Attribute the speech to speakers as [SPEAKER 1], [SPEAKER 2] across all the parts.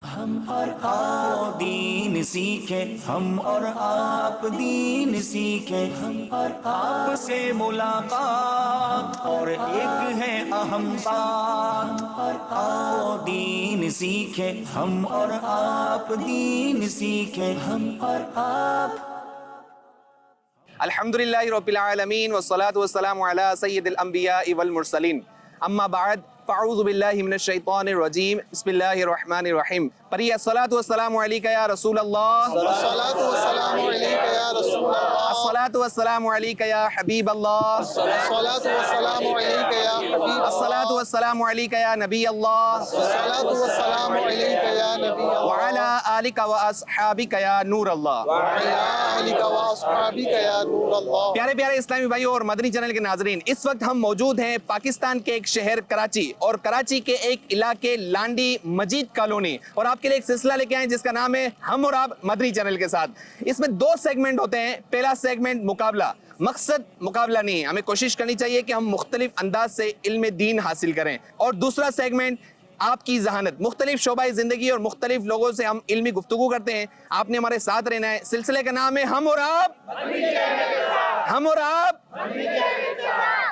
[SPEAKER 1] ہم اور آپ دین سیکھے، ہم اور آپ دین سیکھے، ہم اور آپ سے ملاقات اور ایک ہے اہم بات، اور آؤ دین سیکھے، ہم اور آپ دین سیکھے، ہم اور آپ۔
[SPEAKER 2] الحمدللہ رب العالمین والصلاة والسلام علی سید الانبیاء والمرسلین، اما بعد فاعوذ باللہ من الشیطان الرجیم، بسم اللہ الرحمن الرحیم۔ پڑھیے الصلاة والسلام علیکہ یا رسول اللہ،
[SPEAKER 3] الصلاۃ والسلام علیکہ یا رسول اللہ،
[SPEAKER 2] الصلاة والسلام علیکہ یا حبیب اللہ،
[SPEAKER 3] الصلاۃ والسلام علیکہ یا حبیب اللہ،
[SPEAKER 2] الصلاة والسلام علیکہ یا نبی اللہ،
[SPEAKER 3] الصلاۃ والسلام علیکہ یا نبی اللہ،
[SPEAKER 2] وعلی آلک واصحابک یا نور اللہ۔
[SPEAKER 3] وعلی آلک واصحابک یا نور اللہ۔
[SPEAKER 2] پیارے پیارے اسلامی بھائیوں اور مدنی چینل کے ناظرین، اس وقت ہم موجود ہیں پاکستان کے ایک شہر کراچی، اور کراچی کے ایک علاقے لانڈی مجید کالونی، اور آپ کے لیے ایک سلسلہ لے کے آئے جس کا نام ہے ہم اور آپ مدنی چینل کے ساتھ۔ اس میں دو سیگمنٹ ہوتے ہیں۔ پہلا سیگمنٹ مقابلہ، مقصد مقابلہ نہیں ہے، ہمیں کوشش کرنی چاہیے کہ ہم مختلف انداز سے علم دین حاصل کریں، اور دوسرا سیگمنٹ آپ کی ذہانت، مختلف شعبۂ زندگی اور مختلف لوگوں سے ہم علمی گفتگو کرتے ہیں۔ آپ نے ہمارے ساتھ رہنا ہے۔ سلسلے کا نام ہے ہم اور آپ، ہم اور آپ،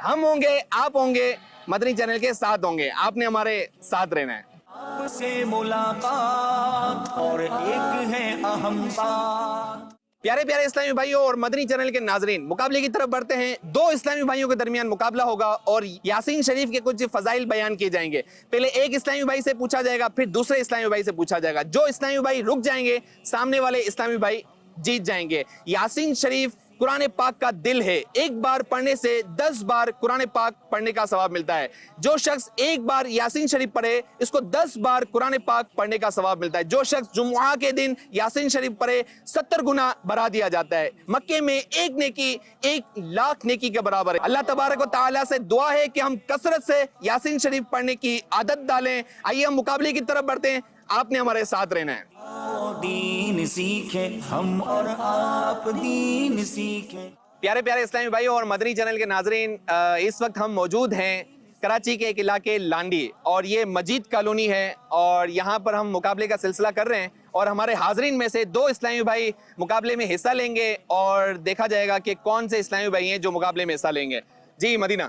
[SPEAKER 2] ہم ہوں گے، آپ ہوں گے، مدنی چینل کے ساتھ ہوں گے، آپ نے ہمارے ساتھ رہنا ہے۔
[SPEAKER 1] آپ سے ملاقات اور ایک ہے اہم بات۔
[SPEAKER 2] پیارے پیارے اسلامی بھائیوں اور مدنی چینل کے ناظرین، مقابلے کی طرف بڑھتے ہیں۔ دو اسلامی بھائیوں کے درمیان مقابلہ ہوگا اور یاسین شریف کے کچھ فضائل بیان کیے جائیں گے۔ پہلے ایک اسلامی بھائی سے پوچھا جائے گا، پھر دوسرے اسلامی بھائی سے پوچھا جائے گا۔ جو اسلامی بھائی رک جائیں گے، سامنے والے اسلامی بھائی جیت جائیں گے۔ یاسین شریف قرآن پاک کا دل ہے، ایک بار پڑھنے سے 10 بار قرآن پاک پڑھنے کا ثواب ملتا ہے۔ جو شخص ایک بار یاسین شریف پڑھے، اس کو 10 بار قرآن پاک پڑھنے کا ثواب ملتا ہے۔ جو شخص جمعہ کے دن یاسین شریف پڑھے، 70 گنا بڑھا دیا جاتا ہے۔ مکے میں ایک نیکی 1,00,000 نیکی کے برابر ہے۔ اللہ تبارک و تعالیٰ سے دعا ہے کہ ہم کثرت سے یاسین شریف پڑھنے کی عادت ڈالیں۔ آئیے ہم مقابلے کی طرف بڑھتے ہیں، آپ نے ہمارے ساتھ رہنا ہے۔
[SPEAKER 1] آؤ دین سیکھے، ہم اور آپ دین سیکھے۔
[SPEAKER 2] پیارے پیارے اسلامی بھائیوں اور مدنی چینل کے ناظرین، اس وقت ہم موجود ہیں کراچی کے ایک علاقے لانڈی، اور یہ مجید کالونی ہے، اور یہاں پر ہم مقابلے کا سلسلہ کر رہے ہیں، اور ہمارے حاضرین میں سے 2 اسلامی بھائی مقابلے میں حصہ لیں گے، اور دیکھا جائے گا کہ کون سے اسلامی بھائی ہیں جو مقابلے میں حصہ لیں گے۔ جی مدینہ،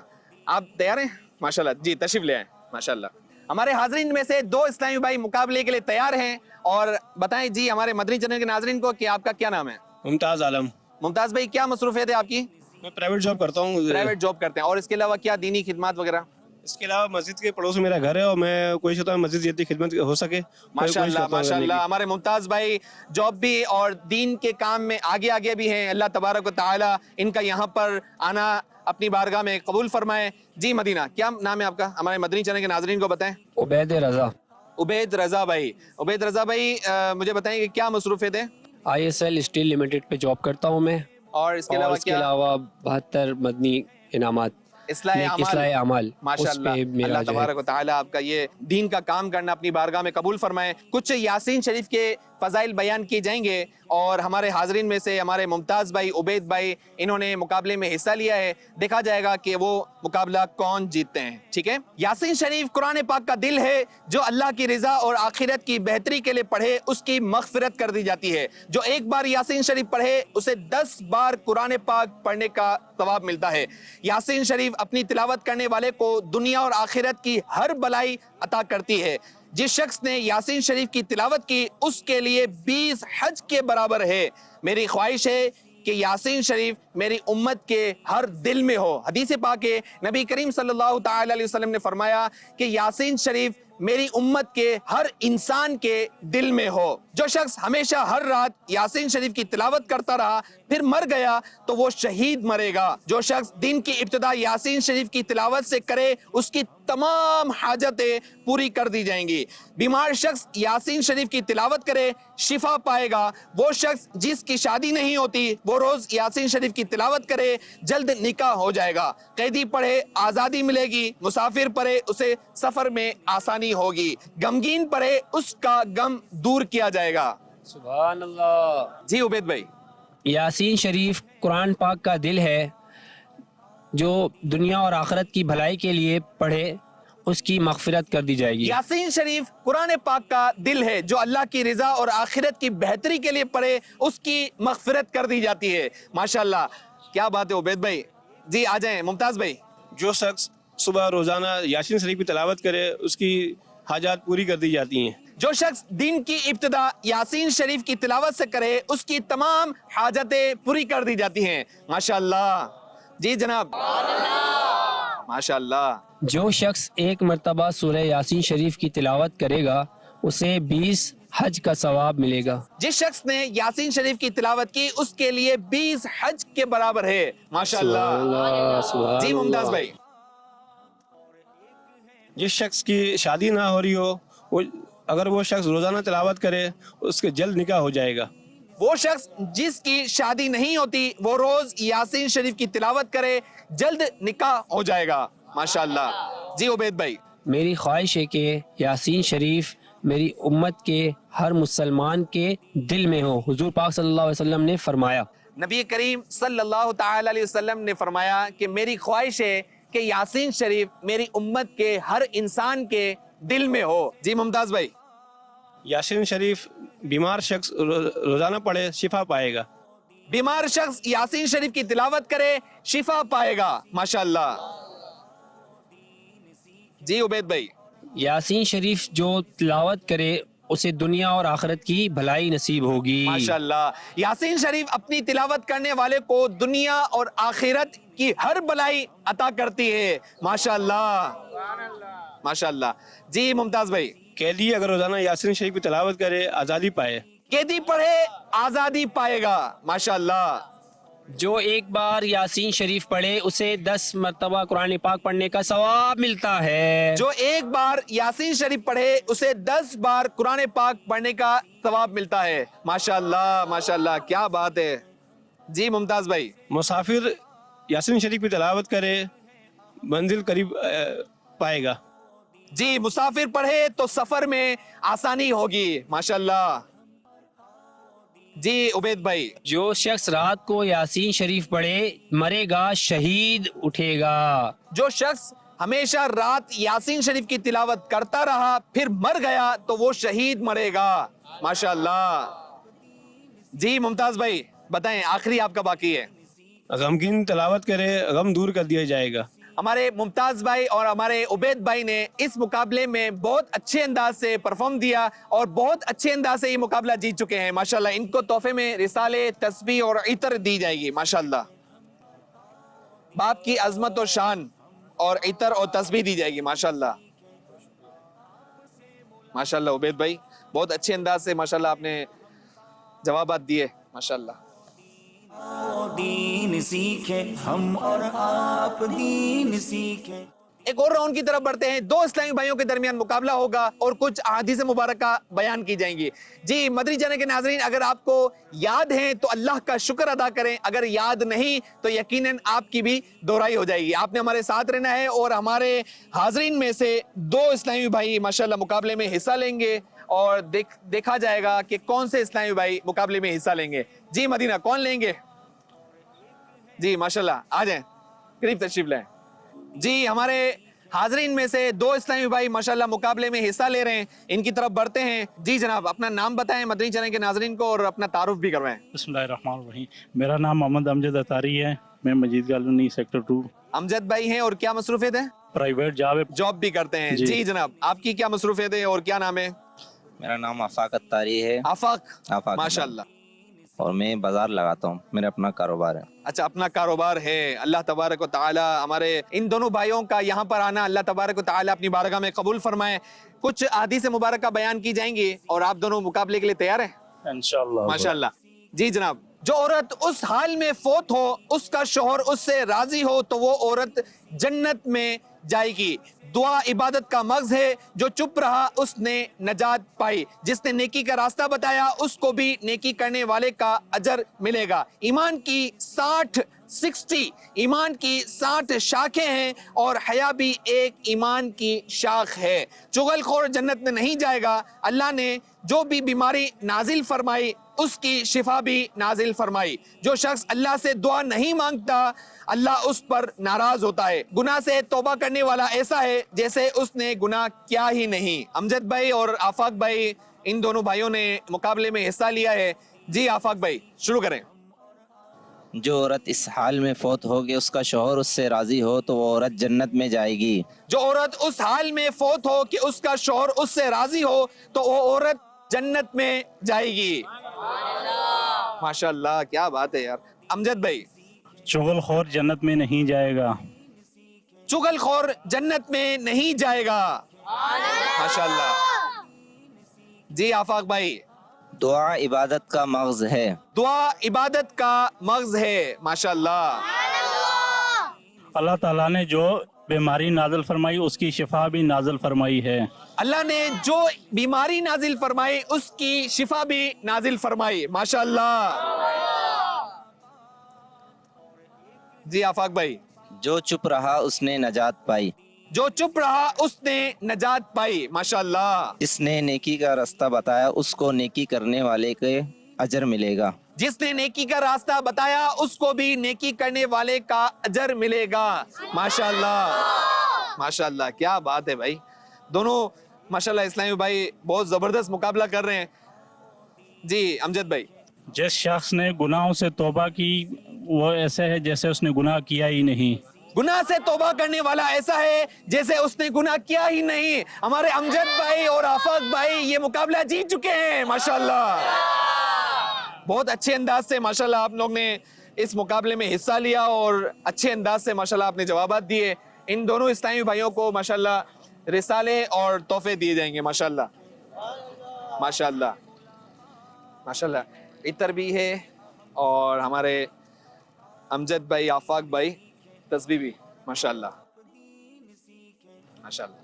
[SPEAKER 2] آپ تیار ہیں؟ ماشاءاللہ، جی تشریف لے آئیں۔ ماشاءاللہ، ہمارے حاضرین میں سے 2 اسلامی بھائی مقابلے کے لیے تیار ہیں، اور بتائیں جی ہمارے مدنی چینل کے ناظرین کو کہ آپ کا کیا نام ہے؟
[SPEAKER 4] ممتاز عالم۔
[SPEAKER 2] ممتاز بھائی، کیا مصروفیت ہے آپ کی؟
[SPEAKER 4] میں پرائیویٹ جاب کرتا ہوں۔
[SPEAKER 2] پرائیویٹ جاب کرتے ہیں، اور اس کے علاوہ کیا دینی خدمات وغیرہ؟
[SPEAKER 4] اس کے علاوہ مسجد کے پڑوس میں میرا گھر ہے، اور میں کوشش کرتا ہوں مسجد جتنی خدمت ہو سکے
[SPEAKER 2] ماشاءاللہ ماشاءاللہ، ہمارے ممتاز بھائی جاب بھی اور دین کے کام میں آگے آگے بھی ہیں۔ اللہ تبارک و تعالی ان کا یہاں پر آنا اپنی بارگاہ میں قبول فرمائے۔ جی مدینہ، کیا نام ہے آپ کا؟ ہمارے مدنی چینل کے ناظرین کو بتائیں۔
[SPEAKER 5] عبید رضا۔
[SPEAKER 2] عبید رضا بھائی، عبید رضا بھائی مجھے بتائیں کہ کیا مصروفیت ہے؟
[SPEAKER 5] ISL اسٹیل لمیٹڈ پہ جاب کرتا ہوں میں،
[SPEAKER 2] اور اس کے
[SPEAKER 5] اور
[SPEAKER 2] علاوہ
[SPEAKER 5] اس کے
[SPEAKER 2] کیا؟
[SPEAKER 5] علاوہ 72 مدنی انعامات،
[SPEAKER 2] اصلاح
[SPEAKER 5] اعمال،
[SPEAKER 2] ماشاءاللہ،
[SPEAKER 5] اس پہ میرا
[SPEAKER 2] اللہ
[SPEAKER 5] جو ہے
[SPEAKER 2] تبارک و تعالیٰ آپ کا یہ دین کا کام کرنا اپنی بارگاہ میں قبول فرمائے۔ کچھ یاسین شریف کے فضائل بیان کیے جائیں گے، اور ہمارے حاضرین میں سے ہمارے ممتاز بھائی عبید بھائی انہوں نے مقابلے میں حصہ لیا ہے، دیکھا جائے گا کہ وہ مقابلہ کون جیتتے ہیں۔ ٹھیک ہے، یاسین شریف قرآن پاک کا دل ہے، جو اللہ کی رضا اور آخرت کی بہتری کے لیے پڑھے اس کی مغفرت کر دی جاتی ہے۔ جو ایک بار یاسین شریف پڑھے اسے 10 بار قرآن پاک پڑھنے کا ثواب ملتا ہے۔ یاسین شریف اپنی تلاوت کرنے والے کو دنیا اور آخرت کی ہر بلائی عطا کرتی ہے۔ جس شخص نے یاسین شریف کی تلاوت کی اس کے لیے 20 حج کے برابر ہے۔ میری خواہش ہے کہ یاسین شریف میری امت کے ہر دل میں ہو۔ حدیث پاک ہے، نبی کریم صلی اللہ تعالی علیہ وسلم نے فرمایا کہ یاسین شریف میری امت کے ہر انسان کے دل میں ہو۔ جو شخص ہمیشہ ہر رات یاسین شریف کی تلاوت کرتا رہا پھر مر گیا تو وہ شہید مرے گا۔ جو شخص دن کی ابتدا یاسین شریف کی تلاوت سے کرے اس کی تمام حاجتیں پوری کر دی جائیں گی۔ بیمار شخص یاسین شریف کی تلاوت کرے شفا پائے گا۔ وہ شخص جس کی شادی نہیں ہوتی وہ روز یاسین شریف کی تلاوت کرے جلد نکاح ہو جائے گا۔ قیدی پڑھے آزادی ملے گی، مسافر پڑھے اسے سفر میں آسانی ہوگی، غمگین پڑھے اس کا غم دور کیا جائے گا۔
[SPEAKER 5] سبحان اللہ۔
[SPEAKER 2] جی عبید بھائی،
[SPEAKER 5] یاسین شریف قرآن پاک کا دل ہے، جو دنیا اور آخرت کی بھلائی کے لیے پڑھے اس کی مغفرت کر دی جائے گی۔
[SPEAKER 2] یاسین شریف قرآن پاک کا دل ہے، جو اللہ کی رضا اور آخرت کی بہتری کے لیے پڑھے اس کی مغفرت کر دی جاتی ہے۔ ماشاءاللہ، کیا بات ہے عبید بھائی۔ جی آ جائیں ممتاز بھائی۔
[SPEAKER 4] جو شخص صبح روزانہ یاسین شریف کی تلاوت کرے اس کی حاجات پوری کر دی جاتی ہیں۔
[SPEAKER 2] جو شخص دن کی ابتدا یاسین شریف کی تلاوت سے کرے اس کی تمام حاجتیں پوری کر دی جاتی ہیں۔ ماشاءاللہ، جی جناب، ماشاءاللہ۔
[SPEAKER 5] جو شخص ایک مرتبہ سورہ یاسین شریف کی تلاوت کرے گا اسے 20 حج کا ثواب ملے گا۔
[SPEAKER 2] جس شخص نے یاسین شریف کی تلاوت کی اس کے لیے 20 حج کے برابر ہے۔ ماشاءاللہ، جی ممتاز بھائی۔
[SPEAKER 4] جس شخص کی شادی نہ ہو رہی ہو اگر وہ شخص روزانہ تلاوت کرے اس کے جلد نکاح ہو جائے گا۔
[SPEAKER 2] وہ شخص جس کی شادی نہیں ہوتی وہ روز یاسین شریف کی تلاوت کرے، جلد نکاح ہو جائے گا۔ ماشاءاللہ، جی عبید بھائی۔
[SPEAKER 5] میری خواہش ہے کہ یاسین شریف میری امت کے ہر مسلمان کے دل میں ہو۔ حضور پاک صلی اللہ علیہ وسلم نے فرمایا،
[SPEAKER 2] نبی کریم صلی اللہ تعالی علیہ وسلم نے فرمایا کہ میری خواہش ہے کہ یاسین شریف میری امت کے ہر انسان کے دل میں ہو۔ جی ممتاز بھائی۔
[SPEAKER 4] یاسین شریف بیمار شخص روزانہ پڑھے شفا پائے گا۔
[SPEAKER 2] بیمار شخص یاسین شریف کی تلاوت کرے شفا پائے گا۔ ماشاءاللہ، جی عبید بھائی۔
[SPEAKER 5] یاسین شریف جو تلاوت کرے اسے دنیا اور آخرت کی بھلائی نصیب ہوگی۔
[SPEAKER 2] ماشاءاللہ، یاسین شریف اپنی تلاوت کرنے والے کو دنیا اور آخرت کی ہر بلائی عطا کرتی ہے۔ ماشاءاللہ، ماشاءاللہ، جی ممتاز بھائی۔
[SPEAKER 4] قیدی اگر روزانہ یاسین شریف کی تلاوت کرے آزادی پائے۔
[SPEAKER 2] قیدی پڑھے آزادی پائے گا۔ ماشاءاللہ،
[SPEAKER 5] جو ایک بار یاسین شریف پڑھے اسے 10 مرتبہ قرآن پاک پڑھنے کا ثواب ملتا ہے۔
[SPEAKER 2] جو ایک بار یاسین شریف پڑھے اسے 10 بار قرآن پاک پڑھنے کا ثواب ملتا ہے۔ ماشاءاللہ، ماشاءاللہ، کیا بات ہے۔ جی ممتاز بھائی۔
[SPEAKER 4] مسافر یاسین شریف کی تلاوت کرے منزل قریب پائے گا۔
[SPEAKER 2] جی مسافر پڑھے تو سفر میں آسانی ہوگی۔ ماشاءاللہ، جی عبید بھائی۔
[SPEAKER 5] جو شخص رات کو یاسین شریف پڑھے مرے گا شہید اٹھے گا۔
[SPEAKER 2] جو شخص ہمیشہ رات یاسین شریف کی تلاوت کرتا رہا پھر مر گیا تو وہ شہید مرے گا۔ ماشاءاللہ، جی ممتاز بھائی بتائیں، آخری آپ کا باقی ہے۔
[SPEAKER 4] غمگین تلاوت کرے غم دور کر دیا جائے گا۔
[SPEAKER 2] ہمارے ممتاز بھائی اور ہمارے عبید بھائی نے اس مقابلے میں بہت اچھے انداز سے پرفارم دیا اور بہت اچھے انداز سے یہ مقابلہ جیت چکے ہیں۔ ماشاءاللہ، ان کو تحفے میں رسالے، تسبیح اور عطر دی جائے گی۔ ماشاءاللہ، باپ کی عظمت و شان اور عطر اور تسبیح دی جائے گی۔ ماشاءاللہ، ماشاءاللہ عبید بھائی بہت اچھے انداز سے ماشاءاللہ آپ نے جوابات دیے۔ ماشاءاللہ،
[SPEAKER 1] دین سیکھے ہم اور آپ دین سیکھے۔
[SPEAKER 2] ایک اور راؤنڈ کی طرف بڑھتے ہیں۔ 2 اسلامی بھائیوں کے درمیان مقابلہ ہوگا اور کچھ احادیث مبارکہ بیان کی جائیں گی۔ جی مدری چینل کے ناظرین، اگر آپ کو یاد ہیں تو اللہ کا شکر ادا کریں، اگر یاد نہیں تو یقیناً آپ کی بھی دہرائی ہو جائے گی۔ آپ نے ہمارے ساتھ رہنا ہے اور ہمارے حاضرین میں سے 2 اسلامی بھائی ماشاءاللہ مقابلے میں حصہ لیں گے اور دیکھا جائے گا کہ کون سے اسلامی بھائی مقابلے میں حصہ لیں گے۔ جی مدینہ، کون لیں گے؟ جی ماشاءاللہ، آ جائیں، قریب تشریف لیں۔ جی ہمارے حاضرین میں سے 2 اسلامی بھائی ماشاءاللہ مقابلے میں حصہ لے رہے ہیں، ان کی طرف بڑھتے ہیں۔ جی جناب، اپنا نام بتائیں مدنی چینل کے ناظرین کو اور اپنا تعارف بھی کروائیں۔
[SPEAKER 6] بسم اللہ الرحمن الرحیم، میرا نام محمد امجد اتاری ہے، میں مجید کالونی سیکٹر 2
[SPEAKER 2] امجد بھائی ہیں اور کیا مصروفیت ہے؟
[SPEAKER 6] پرائیویٹ جاب ہے۔
[SPEAKER 2] جاب بھی کرتے ہیں۔
[SPEAKER 6] جی
[SPEAKER 2] جی جناب، آپ کی کیا مصروفیت ہے اور کیا نام ہے؟
[SPEAKER 7] میرا نام آفاق اتاری ہے۔
[SPEAKER 2] آفاق، ماشاءاللہ،
[SPEAKER 7] اور میں بازار لگاتا ہوں، میرا اپنا کاروبار ہے۔
[SPEAKER 2] اچھا، اپنا کاروبار ہے۔ اللہ تبارک و تعالی ہمارے ان دونوں بھائیوں کا یہاں پر آنا اللہ تبارک و تعالی اپنی بارگاہ میں قبول فرمائے۔ کچھ احادیث مبارکہ بیان کی جائیں گی اور آپ دونوں مقابلے کے لیے تیار ہیں؟
[SPEAKER 6] انشاءاللہ۔
[SPEAKER 2] ماشاءاللہ، جی جناب۔ جو عورت اس حال میں فوت ہو اس کا شوہر اس سے راضی ہو تو وہ عورت جنت میں جائے گی۔ دعا عبادت کا مغز ہے، جو چپ رہا اس نے نجات پائی۔ جس نے نیکی کا راستہ بتایا اس کو بھی نیکی کرنے والے کا اجر ملے گا۔ ایمان کی 60 شاخیں ہیں اور حیا بھی ایک ایمان کی شاخ ہے۔ چغل خور جنت میں نہیں جائے گا۔ اللہ نے جو بھی بیماری نازل فرمائی اس کی شفا بھی نازل فرمائی. جو شخص اللہ سے دعا نہیں مانگتا اللہ اس پر ناراض ہوتا ہے. گناہ سے توبہ کرنے والا ایسا ہے جیسے اس نے گناہ کیا ہی نہیں. امجد بھائی اور آفاق بھائی ان دونوں بھائیوں نے مقابلے میں حصہ لیا ہے. جی آفاق بھائی شروع کریں.
[SPEAKER 7] جو عورت اس حال میں فوت ہوگی اس کا شوہر اس سے راضی ہو تو وہ عورت جنت میں جائے گی.
[SPEAKER 2] جو عورت اس حال میں فوت ہو کہ اس کا شوہر اس سے راضی ہو تو وہ عورت جنت میں جائے گی. ماشاءاللہ کیا بات ہے یار. امجد بھائی.
[SPEAKER 6] چغل خور جنت میں نہیں جائے گا.
[SPEAKER 2] چغل خور جنت میں نہیں جائے گا. ماشاءاللہ. جی آفاق بھائی.
[SPEAKER 7] دعا عبادت کا مغز ہے.
[SPEAKER 2] دعا عبادت کا مغز ہے. ماشاءاللہ.
[SPEAKER 6] اللہ تعالیٰ نے جو بیماری نازل فرمائی اس کی شفا بھی نازل فرمائی ہے.
[SPEAKER 2] اللہ نے جو بیماری نازل فرمائی اس کی شفا بھی نازل فرمائی. ماشاءاللہ. جی آفاق بھائی.
[SPEAKER 7] جو چپ رہا اس نے نجات پائی.
[SPEAKER 2] جو چپ رہا اس نے نجات پائی. ماشاءاللہ.
[SPEAKER 7] جس نے نیکی کا راستہ بتایا اس کو نیکی کرنے والے کے اجر ملے گا.
[SPEAKER 2] جس نے نیکی کا راستہ بتایا اس کو بھی نیکی کرنے والے کا اجر ملے گا. ماشاءاللہ. ماشاءاللہ کیا بات ہے بھائی. دونوں ماشاءاللہ اسلامی بھائی بہت زبردست مقابلہ کر رہے ہیں. جی امجد بھائی.
[SPEAKER 6] جس شخص نے گناہوں سے توبہ کی وہ ایسا ہے جیسے اس نے گناہ کیا ہی نہیں.
[SPEAKER 2] گناہ سے توبہ کرنے والا ایسا ہے جیسے اس نے گناہ کیا ہی نہیں. ہمارے امجد بھائی اور آفاق بھائی یہ مقابلہ جیت چکے ہیں. ماشاءاللہ. بہت اچھے انداز سے ماشاءاللہ آپ لوگ نے اس مقابلے میں حصہ لیا اور اچھے انداز سے ماشاءاللہ آپ نے جوابات دیے. ان دونوں اسلامی بھائیوں کو ماشاءاللہ رسالے اور تحفے دیے جائیں گے. ماشاءاللہ. ماشاءاللہ. ماشاءاللہ. عطر بھی ہے اور ہمارے امجد بھائی آفاق بھائی تسبیح بھی. ماشاءاللہ. ماشاءاللہ.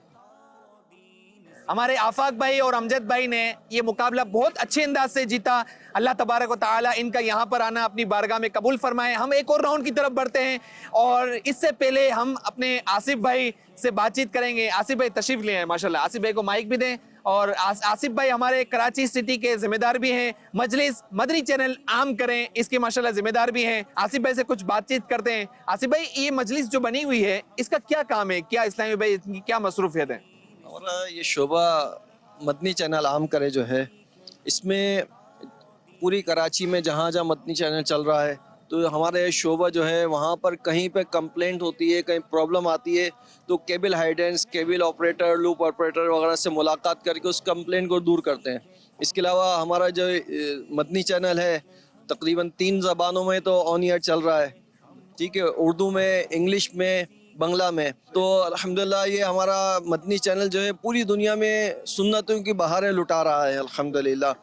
[SPEAKER 2] ہمارے آفاق بھائی اور امجد بھائی نے یہ مقابلہ بہت اچھے انداز سے جیتا. اللہ تبارک و تعالی ان کا یہاں پر آنا اپنی بارگاہ میں قبول فرمائے. ہم ایک اور راؤنڈ کی طرف بڑھتے ہیں اور اس سے پہلے ہم اپنے آصف بھائی سے بات چیت کریں گے. آصف بھائی تشریف لے آئیں. ماشاءاللہ. آصف بھائی کو مائک بھی دیں. اور آصف بھائی ہمارے کراچی سٹی کے ذمہ دار بھی ہیں. مجلس مدنی چینل عام کریں اس کے ماشاءاللہ ذمہ دار بھی ہیں. آصف بھائی سے کچھ بات چیت کرتے ہیں. آصف بھائی یہ مجلس جو بنی ہوئی ہے اس کا کیا کام ہے؟ کیا اسلامی بھائی اس کی کیا مصروفیت ہے؟
[SPEAKER 8] ہمارا یہ شعبہ مدنی چینل عام کرے جو ہے اس میں پوری کراچی میں جہاں جہاں مدنی چینل چل رہا ہے تو ہمارے شعبہ جو ہے وہاں پر کہیں پہ کمپلینٹ ہوتی ہے کہیں پرابلم آتی ہے تو کیبل ہائیڈنس کیبل آپریٹر لوپ آپریٹر وغیرہ سے ملاقات کر کے اس کمپلینٹ کو دور کرتے ہیں. اس کے علاوہ ہمارا جو مدنی چینل ہے تقریباً 3 زبانوں میں تو آن ایئر چل رہا ہے. ٹھیک ہے. اردو میں انگلش میں بنگلہ میں. تو الحمدللہ یہ ہمارا مدنی چینل جو ہے پوری دنیا میں سنتوں کی بہاریں لٹا رہا ہے الحمدللہ.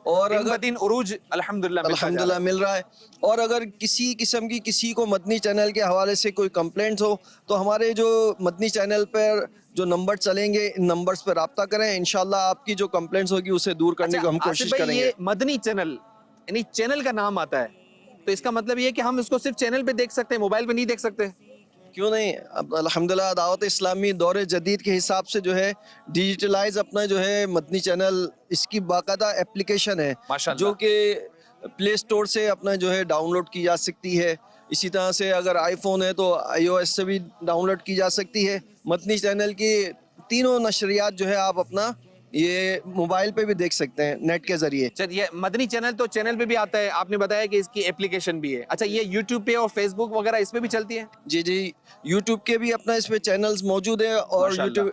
[SPEAKER 8] اور اگر
[SPEAKER 2] دن عروج الحمدللہ
[SPEAKER 8] مل رہا ہے. اور اگر کسی قسم کی کسی کو مدنی چینل کے حوالے سے کوئی کمپلینٹس ہو تو ہمارے جو مدنی چینل پر جو نمبر چلیں گے ان نمبرز پہ رابطہ کریں. انشاءاللہ آپ کی جو کمپلینٹس ہوگی اسے دور کرنے کو ہم کوشش کریں گے.
[SPEAKER 2] مدنی چینل یعنی چینل کا نام آتا ہے تو اس کا مطلب یہ کہ ہم اس کو صرف چینل پہ دیکھ سکتے ہیں موبائل پہ نہیں دیکھ سکتے؟
[SPEAKER 8] کیوں نہیں. اب الحمدللہ دعوت اسلامی دور جدید کے حساب سے جو ہے ڈیجیٹلائز اپنا جو ہے مدنی چینل اس کی باقاعدہ اپلیکیشن ہے جو کہ پلے سٹور سے اپنا جو ہے ڈاؤن لوڈ کی جا سکتی ہے. اسی طرح سے اگر آئی فون ہے تو آئی او ایس سے بھی ڈاؤن لوڈ کی جا سکتی ہے. مدنی چینل کی تینوں نشریات جو ہے آپ اپنا یہ موبائل پہ بھی دیکھ سکتے ہیں نیٹ کے ذریعے.
[SPEAKER 2] یہ مدنی چینل تو چینل پہ بھی آتا ہے. آپ نے بتایا کہ اس کی اپلیکیشن بھی ہے. اچھا یہ یوٹیوب پہ اور فیس بک وغیرہ اس پہ بھی چلتی ہے؟
[SPEAKER 8] جی یوٹیوب کے بھی اپنا اس پہ چینلز موجود ہیں اور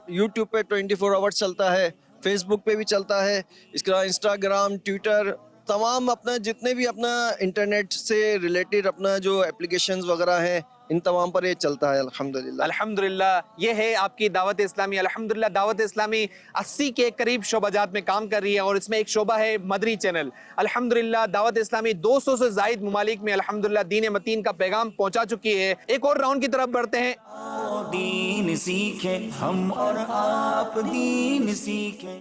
[SPEAKER 8] یوٹیوب پہ 24 آورس چلتا ہے. فیس بک پہ بھی چلتا ہے. اس کے علاوہ انسٹاگرام ٹویٹر تمام اپنا جتنے بھی اپنا انٹرنیٹ سے ریلیٹڈ اپنا جو اپلیکیشنز وغیرہ ہیں ان تمام پر یہ چلتا ہے الحمدللہ.
[SPEAKER 2] الحمدللہ. یہ ہے آپ کی دعوت اسلامی. الحمدللہ دعوت اسلامی 80 کے قریب شعبہ جات میں کام کر رہی ہے اور اس میں ایک شعبہ ہے مدنی چینل. الحمدللہ دعوت اسلامی 200 سے زائد ممالک میں الحمدللہ دین متین کا پیغام پہنچا چکی ہے. ایک اور راؤنڈ کی طرف بڑھتے ہیں.
[SPEAKER 1] دین سیکھیں ہم اور آپ دین سیکھیں.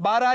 [SPEAKER 2] 12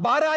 [SPEAKER 2] 12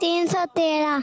[SPEAKER 9] 313,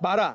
[SPEAKER 2] 12।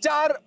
[SPEAKER 2] 4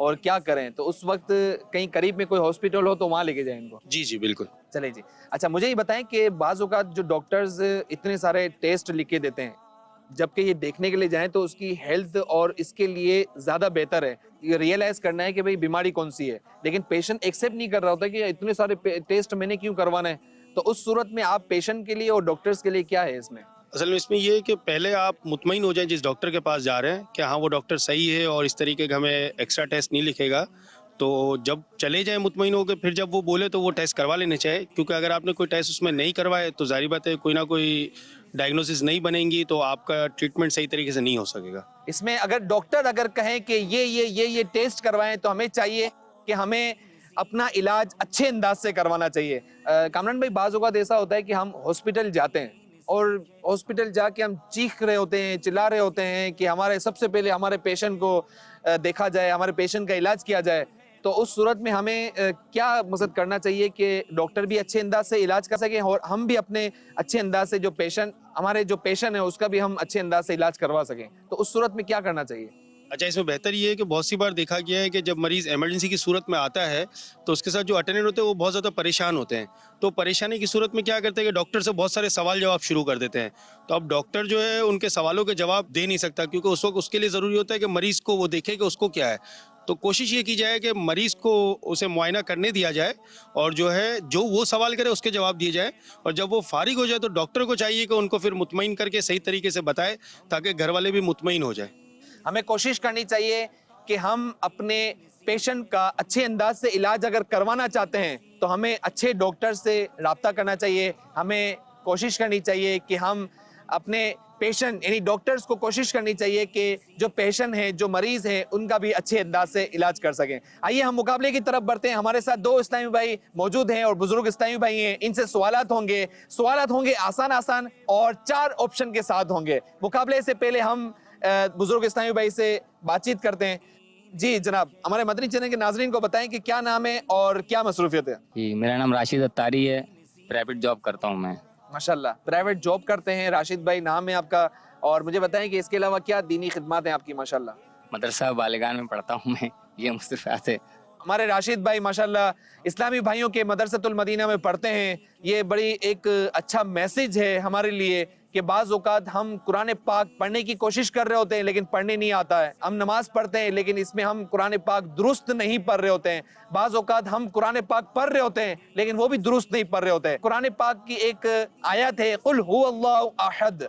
[SPEAKER 2] اور کیا کریں. تو اس وقت کہیں قریب میں کوئی ہاسپٹل ہو تو وہاں لے کے جائیں ان کو.
[SPEAKER 10] جی جی بالکل.
[SPEAKER 2] چلے جی. اچھا مجھے یہ بتائیں کہ بعض اوقات جو ڈاکٹرز اتنے سارے ٹیسٹ لکھ کے دیتے ہیں, جبکہ یہ دیکھنے کے لیے جائیں تو اس کی ہیلتھ اور اس کے لیے زیادہ بہتر ہے یہ ریئلائز کرنا ہے کہ بھئی بیماری کون سی ہے, لیکن پیشنٹ ایکسیپٹ نہیں کر رہا ہوتا کہ اتنے سارے ٹیسٹ میں نے کیوں کروانا ہے. تو اس صورت میں آپ پیشنٹ کے لیے اور ڈاکٹرز کے لیے کیا ہے اس میں؟
[SPEAKER 10] اصل میں اس میں یہ ہے کہ پہلے آپ مطمئن ہو جائیں جس ڈاکٹر کے پاس جا رہے ہیں کہ ہاں وہ ڈاکٹر صحیح ہے اور اس طریقے کا ہمیں ایکسٹرا ٹیسٹ نہیں لکھے گا. تو جب چلے جائیں مطمئن ہو کے, پھر جب وہ بولے تو وہ ٹیسٹ کروا لینے چاہیے, کیونکہ اگر آپ نے کوئی ٹیسٹ اس میں نہیں کروائے تو ظاہر بات ہے کوئی نہ کوئی ڈائگنوسس نہیں بنیں گی تو آپ کا ٹریٹمنٹ صحیح طریقے سے نہیں ہو سکے گا.
[SPEAKER 2] اس میں اگر ڈاکٹر اگر کہیں کہ یہ ٹیسٹ کروائیں تو ہمیں چاہیے کہ ہمیں اپنا علاج اچھے انداز سے کروانا چاہیے. کامران بھائی بعض اوقات ایسا ہوتا ہے کہ ہم ہاسپٹل جاتے ہیں اور ہاسپٹل جا کے ہم چیخ رہے ہوتے ہیں, چلا رہے ہوتے ہیں کہ ہمارے سب سے پہلے ہمارے پیشنٹ کو دیکھا جائے, ہمارے پیشنٹ کا علاج کیا جائے. تو اس صورت میں ہمیں کیا مقصد کرنا چاہیے کہ ڈاکٹر بھی اچھے انداز سے علاج کر سکیں اور ہم بھی اپنے اچھے انداز سے جو پیشنٹ ہمارے جو پیشنٹ ہے اس کا بھی ہم اچھے انداز سے علاج کروا سکیں. تو اس صورت میں کیا کرنا چاہیے؟
[SPEAKER 10] اچھا اس میں بہتر یہ ہے کہ بہت سی بار دیکھا گیا ہے کہ جب مریض ایمرجنسی کی صورت میں آتا ہے تو اس کے ساتھ جو اٹینڈنٹ ہوتے ہیں وہ بہت زیادہ پریشان ہوتے ہیں. تو پریشانی کی صورت میں کیا کرتے ہیں کہ ڈاکٹر سے بہت سارے سوال جواب شروع کر دیتے ہیں. تو اب ڈاکٹر جو ہے ان کے سوالوں کے جواب دے نہیں سکتا, کیونکہ اس وقت اس کے لیے ضروری ہوتا ہے کہ مریض کو وہ دیکھے کہ اس کو کیا ہے. تو کوشش یہ کی جائے کہ مریض کو اسے معائنہ کرنے دیا جائے اور جو ہے جو وہ سوال کرے اس کے جواب دیے جائیں, اور جب وہ فارغ ہو جائے تو ڈاکٹر کو چاہیے کہ ان کو پھر مطمئن کر کے صحیح طریقے سے بتائے تاکہ گھر والے بھی مطمئن ہو جائیں.
[SPEAKER 2] ہمیں کوشش کرنی چاہیے کہ ہم اپنے پیشنٹ کا اچھے انداز سے علاج اگر کروانا چاہتے ہیں تو ہمیں اچھے ڈاکٹر سے رابطہ کرنا چاہیے. ہمیں کوشش کرنی چاہیے کہ ہم اپنے پیشنٹ یعنی ڈاکٹرز کو کوشش کرنی چاہیے کہ جو پیشنٹ ہیں, جو مریض ہیں, ان کا بھی اچھے انداز سے علاج کر سکیں. آئیے ہم مقابلے کی طرف بڑھتے ہیں. ہمارے ساتھ 2 اسلامی بھائی موجود ہیں اور بزرگ اسلامی بھائی ہیں. ان سے سوالات ہوں گے آسان اور 4 آپشن کے ساتھ ہوں گے. مقابلے سے پہلے ہم بزرگ اسلامی بھائی سے بات چیت کرتے ہیں. جی جناب, ہمارے مدنی چینل کے ناظرین کو بتائیں کہ کیا نام ہے اور کیا مصروفیت ہے.
[SPEAKER 11] جی میرا نام راشد اتاری ہے, پرائیویٹ جاب کرتا ہوں میں.
[SPEAKER 2] ماشاءاللہ پرائیویٹ جاب کرتے ہیں راشد بھائی, نام ہے آپ کا. اور مجھے بتائیں کہ اس کے علاوہ کیا دینی خدمات ہیں آپ کی؟ ماشاءاللہ
[SPEAKER 11] مدرسہ بالغان میں پڑھتا ہوں میں, یہ مصروفیات ہے.
[SPEAKER 2] ہمارے راشد بھائی ماشاءاللہ اسلامی بھائیوں کے مدرسۃ المدینہ میں پڑھتے ہیں. یہ بڑی ایک اچھا میسج ہے ہمارے لیے کہ بعض اوقات ہم قرآن پاک پڑھنے کی کوشش کر رہے ہوتے ہیں لیکن پڑھنے نہیں آتا ہے. ہم نماز پڑھتے ہیں لیکن اس میں ہم قرآن پاک درست نہیں پڑھ رہے ہوتے ہیں. بعض اوقات ہم قرآن پاک پڑھ رہے ہوتے ہیں لیکن وہ بھی درست نہیں پڑھ رہے ہوتے ہیں. قرآن پاک کی ایک آیت ہے, قل هو اللہ احد,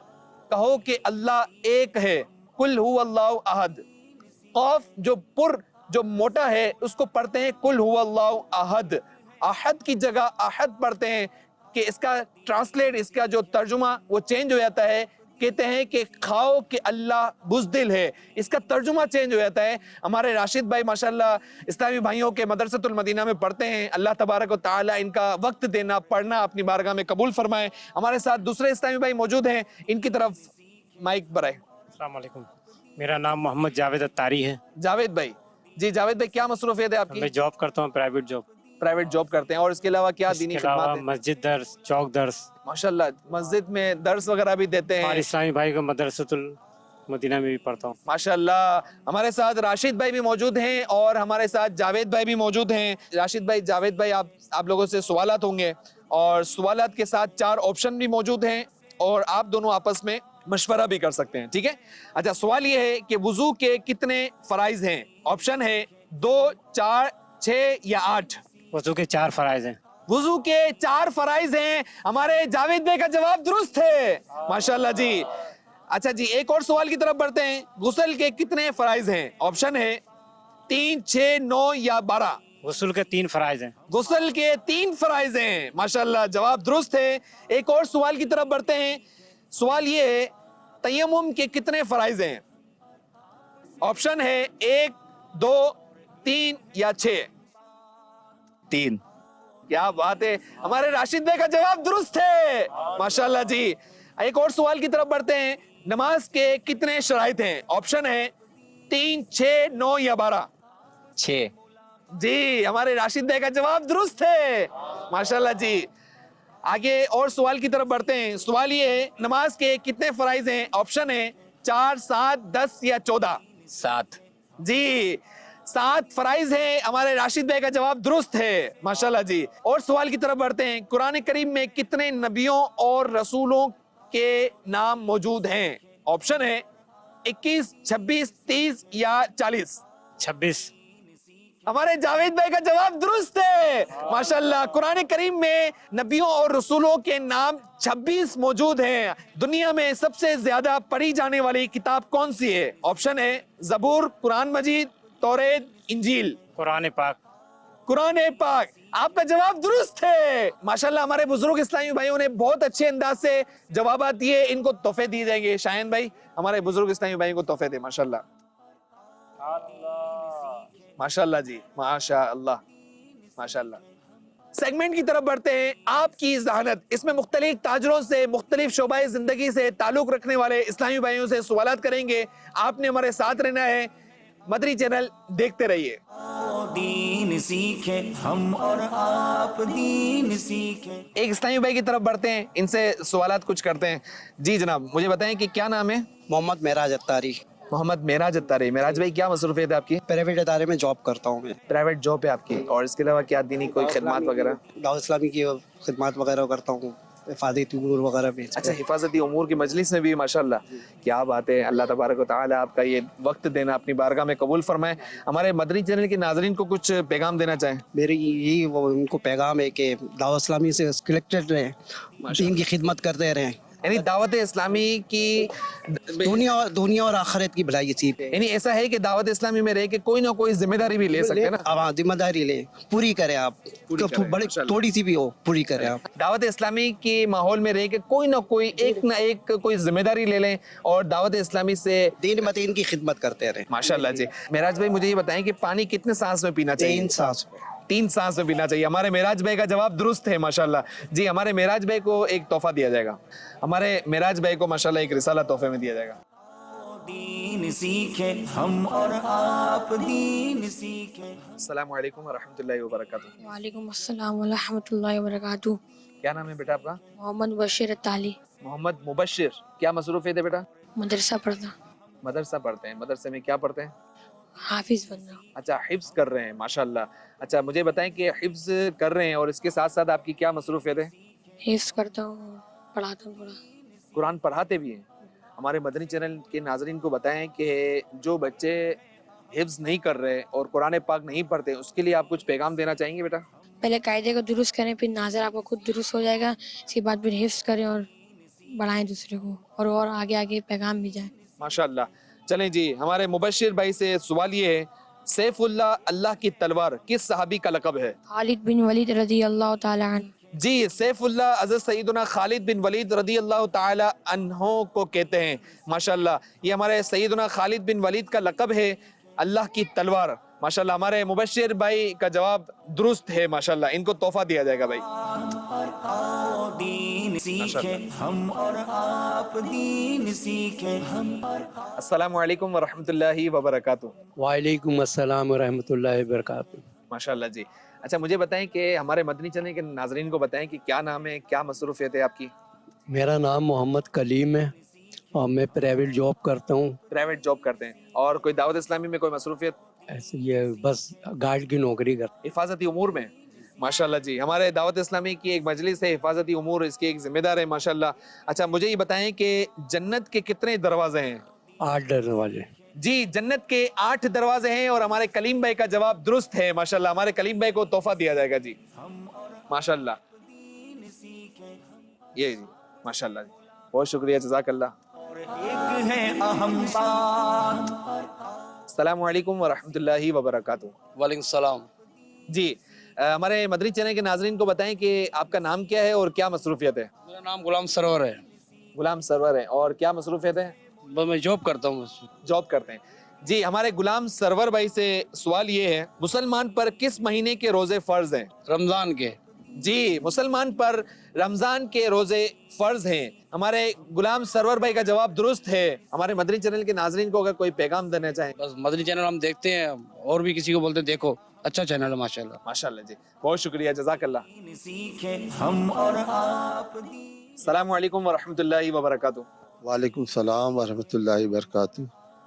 [SPEAKER 2] کہو کہ اللہ ایک ہے. قل هو اللہ احد, قاف جو موٹا ہے اس کو پڑھتے ہیں قل هو اللہ احد. احد کی جگہ احد پڑھتے ہیں کہ اس کا ٹرانسلیٹ, اس کا جو ترجمہ وہ چینج ہو جاتا ہے. کہتے ہیں کہ کھاؤ کہ اللہ بزدل ہے, اس کا ترجمہ چینج ہو جاتا ہے. ہمارے راشد بھائی ماشاءاللہ اسلامی بھائیوں کے مدرسۃ المدینہ میں پڑھتے ہیں. اللہ تبارک و تعالی ان کا وقت دینا, پڑھنا اپنی بارگاہ میں قبول فرمائے. ہمارے ساتھ دوسرے اسلامی بھائی موجود ہیں, ان کی طرف مائک برائے.
[SPEAKER 12] السلام علیکم, میرا نام محمد جاوید اتاری ہے.
[SPEAKER 2] جاوید بھائی, جی جاوید بھائی کیا مصروفیت ہے آپ کی؟
[SPEAKER 12] میں جاب کرتا ہوں, پرائیویٹ جاب
[SPEAKER 2] کرتے ہیں. اور اس کے علاوہ کیا دینی خدمات ہیں؟
[SPEAKER 12] مسجد درس, چوک درس.
[SPEAKER 2] ماشاءاللہ مسجد میں درس وغیرہ بھی دیتے ہیں.
[SPEAKER 12] ہمارے اسلامی بھائی کا مدرسۃ المدینہ میں بھی پڑھتا ہوں.
[SPEAKER 2] ماشاءاللہ ہمارے ساتھ راشد بھائی بھی موجود ہیں اور ہمارے ساتھ جاوید بھائی بھی موجود ہیں. راشد بھائی, جاوید بھائی, آپ لوگوں سے سوالات ہوں گے اور سوالات کے ساتھ 4 آپشن بھی موجود ہیں اور آپ دونوں آپس میں مشورہ بھی کر سکتے ہیں, ٹھیک ہے؟ اچھا سوال یہ ہے کہ وضو کے کتنے فرائض ہیں؟ آپشن ہے 2, 4, 6 یا 8.
[SPEAKER 12] وضو کے 4 فرائض ہیں.
[SPEAKER 2] وضو کے 4 فرائض ہیں. ہمارے جاوید بھائی کا جواب درست ہے, ماشاءاللہ جی. اچھا جی, ایک اور سوال کی طرف بڑھتے ہیں. غسل کے کتنے فرائض ہیں؟ آپشن ہے 3, 6, 9 یا 12.
[SPEAKER 12] غسل کے 3 فرائض ہیں.
[SPEAKER 2] غسل کے 3 فرائض ہیں, ماشاءاللہ جواب درست ہے. ایک اور سوال کی طرف بڑھتے ہیں. سوال یہ ہے تیمم کے کتنے فرائض ہیں؟ آپشن ہے 1, 2, 3 یا 6.
[SPEAKER 7] 3.
[SPEAKER 2] کیا بات ہے, ہمارے راشد بھائی کا جواب درست ہے, ماشاءاللہ جی. ایک اور سوال کی طرف بڑھتے ہیں. نماز کے کتنے شرائط ہیں؟ آپشن ہے 3, 6, 9 یا 12.
[SPEAKER 7] 6.
[SPEAKER 2] جی ہمارے راشد بھائی کا جواب درست ہے, ماشاءاللہ جی. آگے اور سوال کی طرف بڑھتے ہیں. سوال یہ ہے نماز کے کتنے فرائض ہیں؟ آپشن ہے 4, 7, 10 یا 14.
[SPEAKER 7] 7.
[SPEAKER 2] جی 7 فرائض ہیں. ہمارے راشد بھائی کا جواب درست ہے ماشاءاللہ جی. اور سوال کی طرف بڑھتے ہیں. قرآن کریم میں کتنے نبیوں اور رسولوں کے نام موجود ہیں؟ آپشن ہے 21, 26, 30 یا 40.
[SPEAKER 12] 26.
[SPEAKER 2] ہمارے جاوید بھائی کا جواب درست ہے ماشاءاللہ. قرآن کریم میں نبیوں اور رسولوں کے نام 26 موجود ہیں. دنیا میں سب سے زیادہ پڑھی جانے والی کتاب کون سی ہے؟ آپشن ہے زبور, قرآن مجید, توریت, انجیل.
[SPEAKER 12] قرآن پاک.
[SPEAKER 2] قرآن پاک. آپ کا جواب درست ہے ماشاءاللہ. ہمارے بزرگ اسلامی بھائیوں نے بہت اچھے انداز سے جوابات دیے. ان کو تحفے دیے جائیں گے. شاہین بھائی ہمارے بزرگ اسلامی بھائیوں کو تحفے دے ماشاءاللہ. ماشاءاللہ جی, ماشاءاللہ ماشاءاللہ. سیگمنٹ کی طرف بڑھتے ہیں. آپ کی ذہانت. اس میں مختلف تاجروں سے, مختلف شعبہ زندگی سے تعلق رکھنے والے اسلامی بھائیوں سے سوالات کریں گے. آپ نے ہمارے ساتھ رہنا ہے. مدری چینل دیکھتے رہیے.
[SPEAKER 1] دین سیکھے ہم اور آپ دین سیکھے.
[SPEAKER 2] ایک اسلامی بھائی کی طرف بڑھتے ہیں, ان سے سوالات کچھ کرتے ہیں. جی جناب, مجھے بتائیں کہ کیا نام ہے؟
[SPEAKER 13] محمد معراج اتاری.
[SPEAKER 2] محمد معراج اتاری. معراج بھائی کیا مصروفیت ہے آپ کی؟
[SPEAKER 13] پرائیویٹ ادارے میں جاب کرتا ہوں میں.
[SPEAKER 2] پرائیویٹ جاب ہے آپ کی, اور اس کے علاوہ کیا دینی کوئی خدمات وغیرہ؟
[SPEAKER 13] دعوت اسلامی کی خدمات وغیرہ کرتا ہوں, حفاظتی امور وغیرہ بھی.
[SPEAKER 2] اچھا, حفاظتی امور کی مجلس میں بھی ماشاءاللہ. کیا بات ہے. اللہ تبارک و تعالی آپ کا یہ وقت دینا اپنی بارگاہ میں قبول فرمائے. ہمارے مدنی چینل کے ناظرین کو کچھ پیغام دینا چاہیں؟
[SPEAKER 13] میری یہی ان کو پیغام ہے کہ دعوت اسلامی سے کنیکٹڈ رہیں, دین کی خدمت کرتے رہیں.
[SPEAKER 2] یعنی دعوت اسلامی کی
[SPEAKER 13] دنیا اور آخرت کی بھلائی اسی پہ.
[SPEAKER 2] یعنی ایسا ہے کہ دعوت اسلامی میں رہ کے کوئی نہ کوئی ذمہ داری بھی لے سکتے ہیں نا.
[SPEAKER 13] ہاں, ذمہ داری لیں, پوری کریں آپ. بڑی تھوڑی سی بھی ہو, پوری کریں آپ.
[SPEAKER 2] دعوت اسلامی کے ماحول میں رہ کے کوئی نہ ایک کوئی ذمہ داری لے لیں اور دعوت اسلامی سے
[SPEAKER 13] دین متین کی خدمت کرتے رہیں.
[SPEAKER 2] ماشاءاللہ جی. معراج بھائی مجھے یہ بتائیں کہ پانی کتنے سانس میں پینا چاہیے؟
[SPEAKER 13] 3 سانس.
[SPEAKER 2] 3 سانس میں پینا چاہیے. ہمارے معراج بھائی کا جواب درست ہے ماشاءاللہ جی. ہمارے معراج بھائی کو ایک تحفہ دیا جائے گا. ہمارے معراج بھائی کو ماشاءاللہ ایک رسالہ تحفے میں دیا جائے گا.
[SPEAKER 1] دین سیکھے ہم اور آپ دین سیکھے.
[SPEAKER 2] السلام علیکم ورحمۃ اللہ وبرکاتہ.
[SPEAKER 14] وعلیکم السلام ورحمۃ اللہ وبرکاتہ.
[SPEAKER 2] کیا نام ہے بیٹا آپ کا؟
[SPEAKER 14] محمد مبشر اتالی.
[SPEAKER 2] محمد مبشر. کیا مصروفیت ہے بیٹا؟
[SPEAKER 14] مدرسہ پڑھنا.
[SPEAKER 2] مدرسہ پڑھتے ہیں. مدرسے میں کیا پڑھتے ہیں؟
[SPEAKER 14] حافظ بننا.
[SPEAKER 2] اچھا, حفظ کر رہے ہیں ماشاءاللہ. اچھا, مجھے بتائیں کہ حفظ کر رہے ہیں اور اس کے ساتھ ساتھ آپ کی کیا مصروفیت ہے؟
[SPEAKER 14] حفظ کرتا ہوں, پڑھاتا ہوں تھوڑا.
[SPEAKER 2] قرآن پڑھاتے بھی ہیں. ہمارے مدنی چینل کے ناظرین کو بتائیں کہ جو بچے حفظ نہیں کر رہے اور قرآن پاک نہیں پڑھتے, اس کے لیے آپ کچھ پیغام دینا چاہیں گے بیٹا؟
[SPEAKER 14] پہلے قاعدے کو درست کریں, پھر ناظر آپ کو خود درست ہو جائے گا. اس کے بعد پھر حفظ کریں اور بڑھائیں دوسرے کو, اور آگے پیغام بھی جائیں.
[SPEAKER 2] ماشاءاللہ. چلیں جی, ہمارے مبشر بھائی سے سوال یہ ہے, سیف اللہ اللہ کی تلوار کس صحابی کا لقب ہے؟
[SPEAKER 14] خالد بن ولید رضی اللہ تعالی عنہ.
[SPEAKER 2] جی, سیف اللہ حضرت سیدنا خالد بن ولید رضی اللہ تعالی عنہ کو کہتے ہیں ماشاءاللہ. یہ ہمارے سیدنا خالد بن ولید کا لقب ہے, اللہ کی تلوار. ماشاءاللہ ہمارے مبشر بھائی کا جواب درست ہے ماشاءاللہ. ان کو تحفہ دیا جائے گا بھائی.
[SPEAKER 1] دین سیکھے ہم اور آپ دین سیکھے ہم.
[SPEAKER 2] السلام علیکم ورحمۃ اللہ وبرکاتہ.
[SPEAKER 15] وعلیکم السلام ورحمۃ اللہ وبرکاتہ.
[SPEAKER 2] ماشاءاللہ جی. اچھا, مجھے بتائیں کہ ہمارے مدنی چینل کے ناظرین کو بتائیں کہ کیا نام ہے, کیا مصروفیت ہے آپ کی؟
[SPEAKER 15] میرا نام محمد کلیم ہے اور میں پرائیویٹ جاب کرتا ہوں.
[SPEAKER 2] پرائیویٹ جاب کرتے ہیں, اور کوئی دعوت اسلامی میں کوئی مصروفیت؟
[SPEAKER 15] ایسے یہ بس گارڈ کی نوکری کرتا.
[SPEAKER 2] حفاظتی امور میں ماشاءاللہ جی. ہمارے دعوت اسلامی کی ایک مجلس ہے حفاظتی امور, اس کے ایک ذمہ دار ہے ماشاءاللہ. اچھا, مجھے یہ بتائیں کہ جنت کے کتنے دروازے ہیں؟
[SPEAKER 15] 8 دروازے.
[SPEAKER 2] جی, جنت کے 8 دروازے ہیں, اور ہمارے کلیم بھائی کا جواب درست ہے ماشاءاللہ. ہمارے کلیم بھائی کو تحفہ دیا جائے گا جی ماشاءاللہ. یہ جی ماشاءاللہ جی, بہت شکریہ, جزاک اللہ.
[SPEAKER 1] ایک ہے اہم بات.
[SPEAKER 2] السلام علیکم ورحمۃ اللہ وبرکاتہ.
[SPEAKER 16] وعلیکم السلام.
[SPEAKER 2] جی, ہمارے مدنی چینل کے ناظرین کو بتائیں کہ آپ کا نام کیا ہے اور کیا مصروفیت ہے؟
[SPEAKER 16] میرا نام غلام سرور ہے.
[SPEAKER 2] غلام سرور ہے, اور کیا مصروفیت ہے؟
[SPEAKER 16] میں جاب کرتا ہوں.
[SPEAKER 2] جاب کرتے ہیں. جی, ہمارے غلام سرور بھائی سے سوال یہ ہے, مسلمان پر کس مہینے کے روزے فرض ہیں؟
[SPEAKER 16] رمضان کے.
[SPEAKER 2] جی, مسلمان پر رمضان کے روزے فرض ہیں. ہمارے غلام سرور بھائی کا جواب درست ہے. ہمارے مدنی چینل کے ناظرین کو اگر کوئی پیغام دینا چاہیں؟
[SPEAKER 16] بس مدنی چینل ہم دیکھتے ہیں, اور بھی کسی کو بولتے ہیں دیکھو, اچھا چینل ہے ماشاءاللہ.
[SPEAKER 2] ماشاءاللہ جی, بہت شکریہ, جزاک اللہ.
[SPEAKER 1] سیکھے ہم اور آپ.
[SPEAKER 2] السلام علیکم ورحمۃ اللہ وبرکاتہ.
[SPEAKER 3] وعلیکم السلام ورحمۃ اللہ وبرکاتہ.